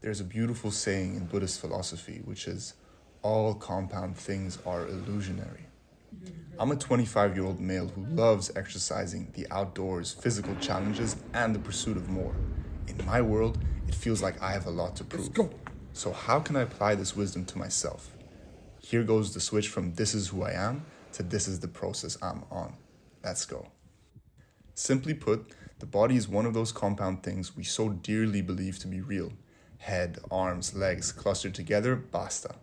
There's a beautiful saying in Buddhist philosophy, which is, all compound things are illusionary. I'm a 25-year-old male who loves exercising, the outdoors, physical challenges, and the pursuit of more. In my world, it feels like I have a lot to prove. So how can I apply this wisdom to myself? Here goes the switch from this is who I am to this is the process I'm on. Let's go. Simply put, the body is one of those compound things we so dearly believe to be real. Head, arms, legs clustered together, basta.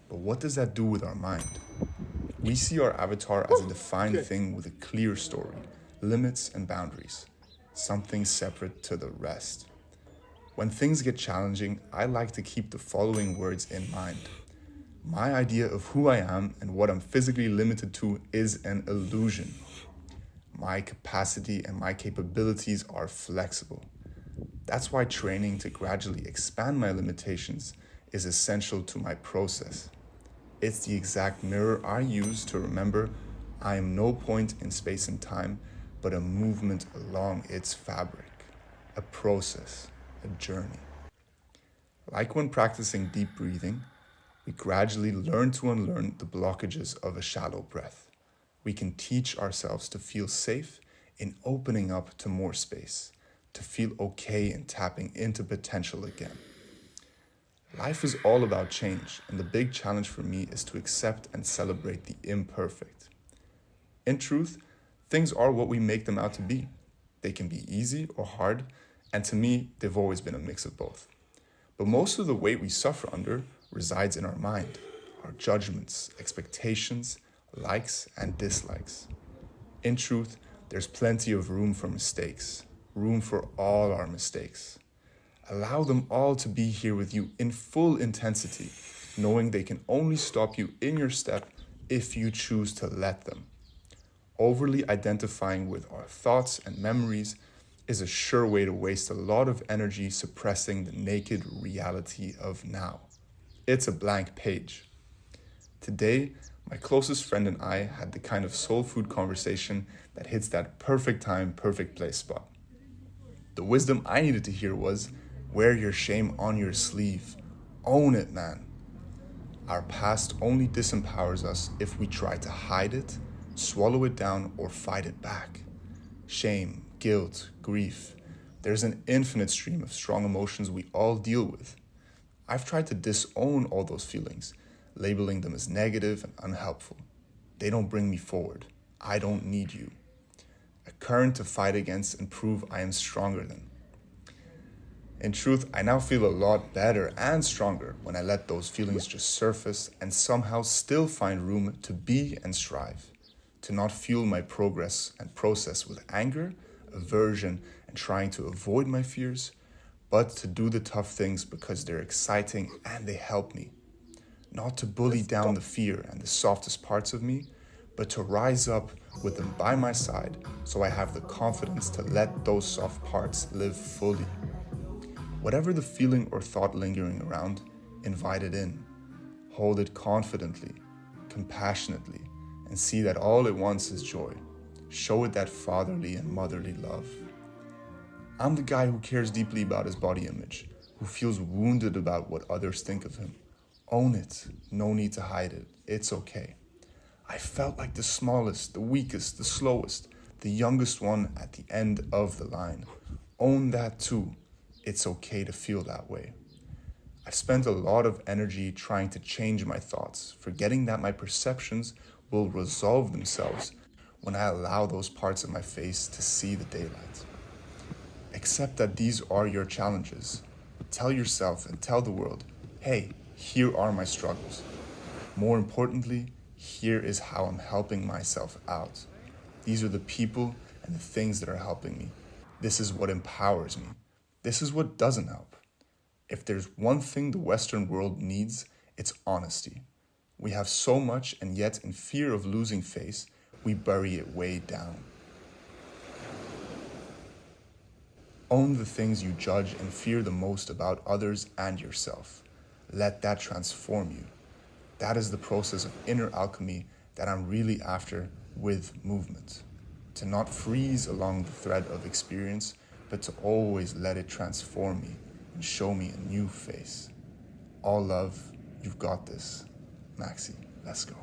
But what does that do with our mind? We see our avatar as a defined thing with a clear story, limits and boundaries, something separate to the rest. When things get challenging, I like to keep the following words in mind. My idea of who I am and what I'm physically limited to is an illusion. My capacity and my capabilities are flexible. That's why training to gradually expand my limitations is essential to my process. It's the exact mirror I use to remember I am no point in space and time, but a movement along its fabric, a process, a journey. Like when practicing deep breathing, we gradually learn to unlearn the blockages of a shallow breath. We can teach ourselves to feel safe in opening up to more space, to feel okay in tapping into potential again. Life is all about change, and the big challenge for me is to accept and celebrate the imperfect. In truth, things are what we make them out to be. They can be easy or hard, and to me, they've always been a mix of both. But most of the weight we suffer under resides in our mind, our judgments, expectations, likes and dislikes. In truth, there's plenty of room for mistakes, room for all our mistakes. Allow them all to be here with you in full intensity, knowing they can only stop you in your step if you choose to let them. Overly identifying with our thoughts and memories is a sure way to waste a lot of energy suppressing the naked reality of now. It's a blank page. Today, my closest friend and I had the kind of soul food conversation that hits that perfect time, perfect place spot. The wisdom I needed to hear was, wear your shame on your sleeve. Own it, man. Our past only disempowers us if we try to hide it, swallow it down, or fight it back. Shame, guilt, grief. There's an infinite stream of strong emotions we all deal with. I've tried to disown all those feelings, labeling them as negative and unhelpful. They don't bring me forward. I don't need you. A current to fight against and prove I am stronger than. In truth, I now feel a lot better and stronger when I let those feelings just surface and somehow still find room to be and strive, to not fuel my progress and process with anger, aversion, and trying to avoid my fears, but to do the tough things because they're exciting and they help me. Not to bully down the fear and the softest parts of me, but to rise up with them by my side so I have the confidence to let those soft parts live fully. Whatever the feeling or thought lingering around, invite it in. Hold it confidently, compassionately, and see that all it wants is joy. Show it that fatherly and motherly love. I'm the guy who cares deeply about his body image, who feels wounded about what others think of him. Own it. No need to hide it. It's okay. I felt like the smallest, the weakest, the slowest, the youngest one at the end of the line. Own that too. It's okay to feel that way. I've spent a lot of energy trying to change my thoughts, forgetting that my perceptions will resolve themselves when I allow those parts of my face to see the daylight. Accept that these are your challenges. Tell yourself and tell the world, hey, here are my struggles. More importantly, here is how I'm helping myself out. These are the people and the things that are helping me. This is what empowers me. This is what doesn't help. If there's one thing the Western world needs, it's honesty. We have so much, and yet in fear of losing face, we bury it way down. Own the things you judge and fear the most about others and yourself. Let that transform you. That is the process of inner alchemy that I'm really after with movement. To not freeze along the thread of experience, but to always let it transform me, and show me a new face. All love, you've got this. Maxi, let's go.